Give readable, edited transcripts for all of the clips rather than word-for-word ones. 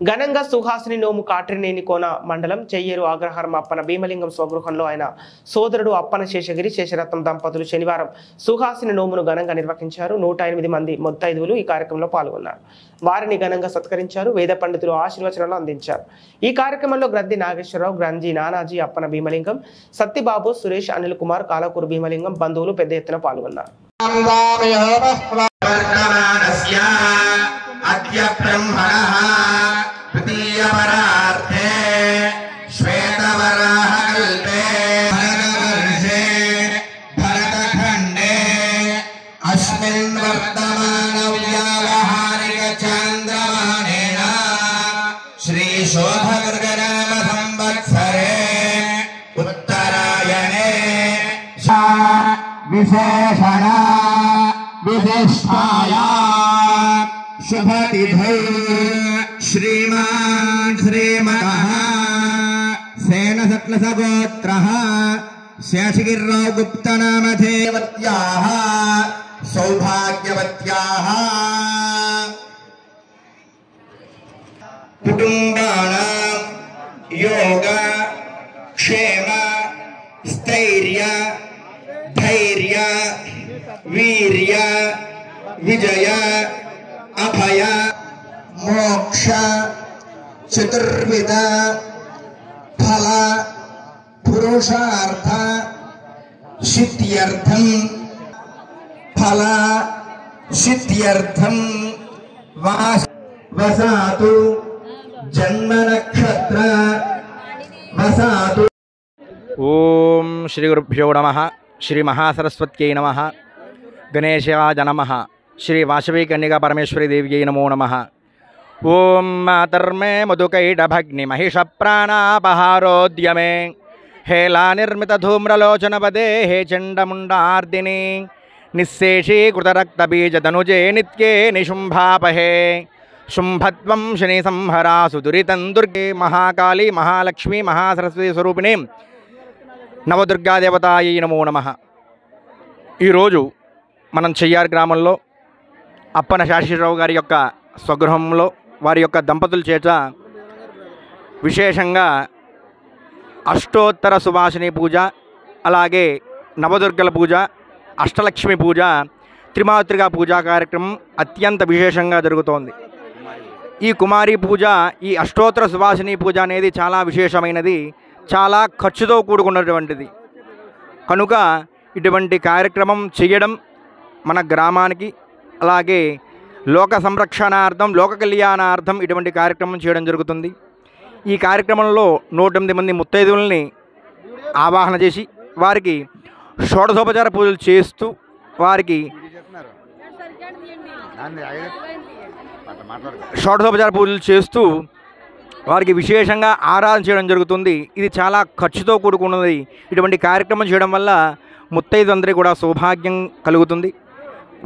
ఘనంగా సుహాసిని నోము కాట్రినేని కోన మండలం చెయ్యేరు అగ్రహారం అప్పన భీమలింగం స్వగృహంలో ఆయన సోదరుడు అప్పన శేషగిరి శేషరత్నం దంపతులు శనివారం సుహాసిని నోమును ఘనంగా నిర్వహించారు. 108 మంది ముత్తైదువులు ఈ కార్యక్రమంలో పాల్గొన్నారు. వారిని ఘనంగా సత్కరించారు. వేద పండితులు ఆశీర్వచనాలు అందించారు. ఈ కార్యక్రమంలో గ్రంథి నాగేశ్వరరావు, గ్రంథి నానాజీ, అప్పన భీమలింగం, సత్తిబాబు, సురేష్, అనిల్ కుమార్, కాలకూరు భీమలింగం బంధువులు పెద్ద ఎత్తున పాల్గొన్నారు. विशेषण विशिष्टाया शुभतिथौ श्रीमान् श्रीमतः सेनसत्लसगोत्रः शेषगिरिराव गुप्तनामधेयवत्याः सौभाग्यवत्याः कुटुम्बानां योग क्षेम स्थैर्य धैर्य वीर्य विजय अभय मोक्ष चतुर्विध फल पुरुषार्थ सिद्ध्यर्थं फल सिद्ध्यर्थं वसातु जन्म नक्षत्र वसातु। ओम श्री गुरुभ्यो नमः। श्री महासरस्वत्यै नमः। गणेशाय नमः। श्री वासवी कन्यका परमेश्वरी देव्यै नमो नमः। ओम मातर्मे मधुकैटभग्निमहिषप्राणापहारोद्यमे हेलानिर्मितधूम्रलोचनपदे हे चण्डमुण्डार्दिनी निःशेषीकृतरक्तबीजतनुजे नित्ये निशुम्भापहे शुम्भत्वं शनिसंहरासु दुरितं दुर्गे महाकाली महालक्ष्मी महासरस्वती स्वरूपिणी నవదుర్గాదేవతాయ నమో నమః. ఈరోజు మనం చెయ్యారు గ్రామంలో అప్పన శాస్త్రీరావు గారి యొక్క స్వగృహంలో వారి యొక్క దంపతుల చేత విశేషంగా అష్టోత్తర సుభాషిణి పూజ, అలాగే నవదుర్గల పూజ, అష్టలక్ష్మి పూజ, త్రిమాతృగా పూజా కార్యక్రమం అత్యంత విశేషంగా జరుగుతోంది. ఈ కుమారి పూజ, ఈ అష్టోత్తర సుభాషిణి పూజ అనేది చాలా విశేషమైనది, చాలా ఖర్చుతో కూడుకున్నటువంటిది. కనుక ఇటువంటి కార్యక్రమం చేయడం మన గ్రామానికి, అలాగే లోక సంరక్షణార్థం, లోక కళ్యాణార్థం ఇటువంటి కార్యక్రమం చేయడం జరుగుతుంది. ఈ కార్యక్రమంలో 108 మంది ముత్తైదువుల్ని ఆవాహన చేసి వారికి షోడశోపచార పూజలు చేస్తూ వారికి విశేషంగా ఆరాధన చేయడం జరుగుతుంది. ఇది చాలా ఖర్చుతో కూడుకున్నది. ఇటువంటి కార్యక్రమం చేయడం వల్ల ముత్తైదులందరికీ కూడా సౌభాగ్యం కలుగుతుంది,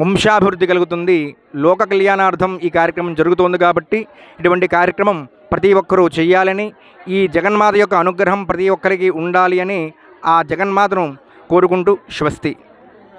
వంశాభివృద్ధి కలుగుతుంది, లోక కళ్యాణార్థం ఈ కార్యక్రమం జరుగుతుంది. కాబట్టి ఇటువంటి కార్యక్రమం ప్రతి ఒక్కరూ చేయాలని, ఈ జగన్మాత యొక్క అనుగ్రహం ప్రతి ఒక్కరికి ఉండాలి అని ఆ జగన్మాతను కోరుకుంటూ స్వస్తి.